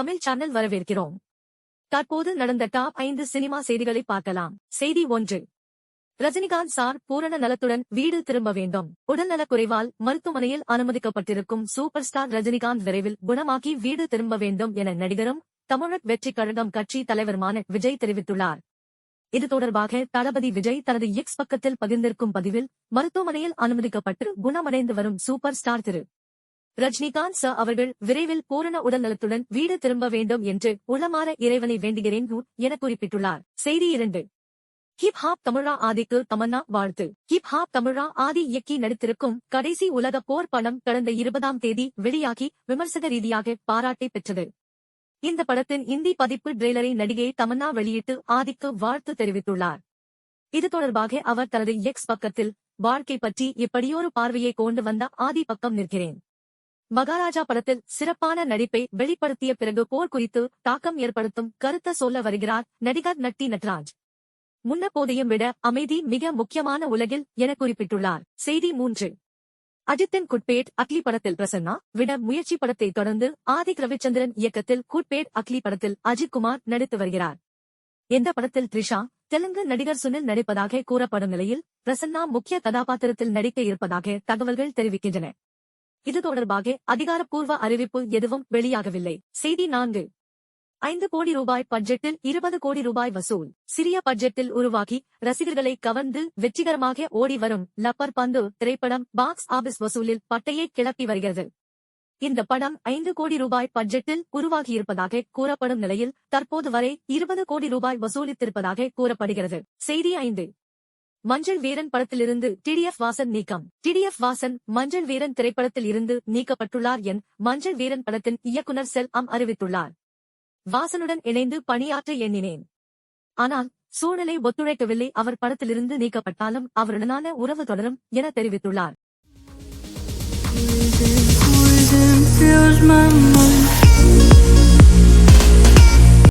Tamil channel வரவேற்கிறோம். தற்போது நடந்த டாப் 5 சினிமா செய்திகளை பார்க்கலாம். செய்தி 1. ரஜினிகாந்த் சார் பூரண நலத்துடன் வீடு திரும்ப வேண்டும். உடல்நலக் குறைவால் மருத்துவமனையில் அனுமதிக்கப்பட்டிருக்கும் சூப்பர் ஸ்டார் ரஜினிகாந்த் விரைவில் குணமாக்கி வீடு திரும்ப வேண்டும் என நடிகரும் தமிழக வெற்றிக் கழகம் கட்சி தலைவருமான விஜய் தெரிவித்துள்ளார். இது தொடர்பாக தளபதி விஜய் தனது எக்ஸ் பக்கத்தில் பகிர்ந்திருக்கும் பதிவில், மருத்துவமனையில் அனுமதிக்கப்பட்டு குணமடைந்து வரும் சூப்பர் ஸ்டார் திரு ரஜினிகாந்த் சார் அவர்கள் விரைவில் பூரண உடல்நலத்துடன் வீடு திரும்ப வேண்டும் என்று உளமாற இறைவனை வேண்டுகிறேன் என குறிப்பிட்டுள்ளார். செய்தி 2. ஹிப் ஹாப் தமிழா ஆதிக்கு தமன்னா வாழ்த்து. ஹிப் ஹாப் தமிழா ஆதி இயக்கி நடித்திருக்கும் கடைசி உலக போர் படம் கடந்த 20ஆம் தேதி வெளியாகி விமர்சக ரீதியாக பாராட்டை பெற்றது. இந்த படத்தின் இந்தி பதிப்பு ட்ரெய்லரை நடிகை தமன்னா வெளியிட்டு ஆதிக்கு வாழ்த்து தெரிவித்துள்ளார். இது தொடர்பாக அவர் தனது எக்ஸ் பக்கத்தில், வாழ்க்கை பற்றி இப்படியொரு பார்வையை கொண்டு வந்த ஆதி பக்கம் நிற்கிறேன். மகாராஜா படத்தில் சிறப்பான நடிப்பை வெளிப்படுத்திய பிறகு போர் குறித்து தாக்கம் ஏற்படுத்தும் கருத்த சொல்ல வருகிறார் நடிகர் நட்டி நட்ராஜ். முன்னபோதையும் விட அமைதி மிக முக்கியமான உலகில் என குறிப்பிட்டுள்ளார். செய்தி 3. அஜித்தின் குட்பேட் அக்லி படத்தில் பிரசன்னா விட முயற்சி படத்தை தொடர்ந்து ஆதிக் ரவிச்சந்திரன் இயக்கத்தில் குட்பேட் அக்லி படத்தில் அஜித் குமார் நடித்து வருகிறார். இந்த படத்தில் த்ரிஷா, தெலுங்கு நடிகர் சுனில் நடிப்பதாக கூறப்படும் நிலையில் பிரசன்னா முக்கிய கதாபாத்திரத்தில் நடிக்க இருப்பதாக தகவல்கள் தெரிவிக்கின்றன. இது தொடர்பாக அதிகாரப்பூர்வ அறிவிப்பு எதுவும் வெளியாகவில்லை. செய்தி 4. 5 கோடி ரூபாய் பட்ஜெட்டில் 20 கோடி ரூபாய் வசூல். சிறிய பட்ஜெட்டில் உருவாகி ரசிகர்களை கவர்ந்து வெற்றிகரமாக ஓடி வரும் லப்பர் பந்து திரைப்படம் பாக்ஸ் ஆபீஸ் வசூலில் பட்டையை கிளப்பி வருகிறது. இந்த படம் 5 கோடி ரூபாய் பட்ஜெட்டில் உருவாகியிருப்பதாக கூறப்படும் நிலையில் தற்போது வரை 20 கோடி ரூபாய் வசூலித்திருப்பதாக கூறப்படுகிறது. செய்தி 5. மஞ்சள் வீரன் படத்திலிருந்து டிடிஎஃப் வாசன் நீக்கம். டிடிஎஃப் வாசன் மஞ்சள் வீரன் திரைப்படத்தில் இருந்து நீக்கப்பட்டுள்ளார் என் மஞ்சள் வீரன் படத்தின் இயக்குனர் செல்வம் அறிவித்துள்ளார். வாசனுடன் இணைந்து பணியாற்ற எண்ணினேன். ஆனால் சூழ்நிலை ஒத்துழைக்கவில்லை. அவர் படத்திலிருந்து நீக்கப்பட்டாலும் அவருடனான உறவு தொடரும் என தெரிவித்துள்ளார்.